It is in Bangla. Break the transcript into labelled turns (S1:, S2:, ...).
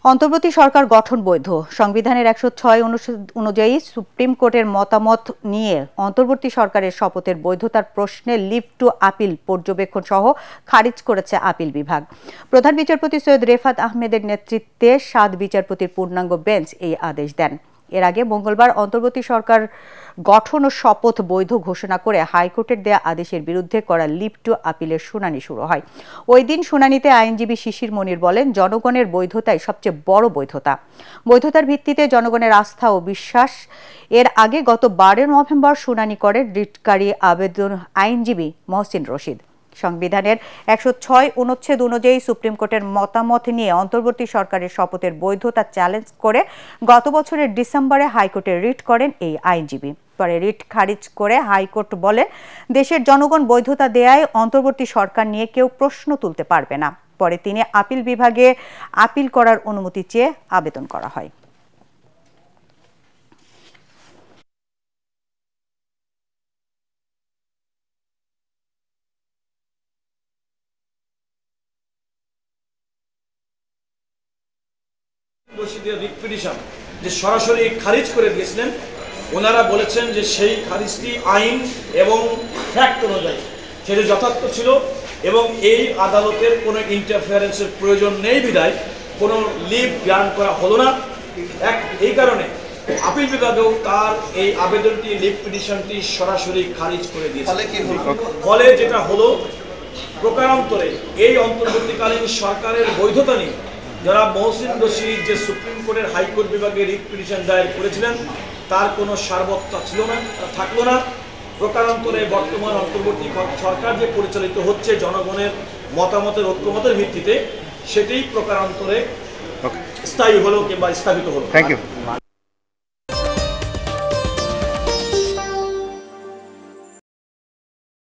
S1: অন্তর্বর্তী সরকার গঠন বৈধ। সংবিধানের ১০৬ অনুযায়ী সুপ্রিম কোর্টের মতামত নিয়ে অন্তর্বর্তী সরকারের শপথের বৈধতার প্রশ্নে লিভ টু আপিল পর্যবেক্ষণ সহ খারিজ করেছে আপিল বিভাগ। প্রধান বিচারপতি সৈয়দ রেফাত আহমেদের নেতৃত্বে ৭ বিচারপতির পূর্ণাঙ্গ বেঞ্চ এই আদেশ দেন। এর আগে মঙ্গলবার অন্তর্বর্তী সরকার গঠন ও শপথ বৈধ ঘোষণা করে হাইকোর্টের দেয়া আদেশের বিরুদ্ধে করা লিভ টু আপিলের শুনানি শুরু হয়। ওই দিন শুনানিতে আইনজীবী শিশির মনির বলেন, জনগণের বৈধতাই সবচেয়ে বড় বৈধতা। বৈধতার ভিত্তিতে জনগণের আস্থা ও বিশ্বাস। এর আগে গত ১২ নভেম্বর শুনানি করেন রিটকারী আবেদন আইনজীবী মহসিন রশিদ। সংবিধানের ১০৬ অনুচ্ছেদ অনুযায়ী সুপ্রিম কোর্টের মতামত নিয়ে অন্তর্বর্তী সরকারের শপথের বৈধতা চ্যালেঞ্জ করে গত বছরের ডিসেম্বরে হাইকোর্টে রিট করেন এই আইনজীবী। পরে রিট খারিজ করে হাইকোর্ট বলে, দেশের জনগণ বৈধতা দেয়ায় অন্তর্বর্তী সরকার নিয়ে কেউ প্রশ্ন তুলতে পারবে না। পরে তিনি আপিল বিভাগে আপিল করার অনুমতি চেয়ে আবেদন করা হয়।
S2: রিট পিটিশন যে সরাসরি খারিজ করে দিয়েছিলেন, ওনারা বলেছেন যে সেই খারিজটি আইন এবং ফ্যাক্ট অনুযায়ী সেটি যথার্থ ছিল এবং এই আদালতের কোনো ইন্টারফারেন্সের প্রয়োজন নেই বিধায় কোনো লিভ গ্রান্ট করা হলো না। এই কারণে আপিল বিভাগেও তার এই আবেদনটি লিভ পিটিশনটি সরাসরি খারিজ করে দিয়েছে। ফলে যেটা হলো, প্রকারান্তরে এই অন্তর্বর্তীকালীন সরকারের বৈধতা নিয়ে যারা মহসিন রশিদ যে সুপ্রিম কোর্টের হাইকোর্ট বিভাগে রিট পিটিশন দায়ের করেছিলেন তার কোনো সার্বত্তা ছিল না, থাকলো না। প্রকারান্তরে বর্তমান অন্তর্বর্তী সরকার যে পরিচালিত হচ্ছে জনগণের মতামতের ঐক্যমতের ভিত্তিতে, সেটাই প্রকারান্তরে স্থায়ী হলো কিংবা স্থাপিত হলো।
S3: Thank you.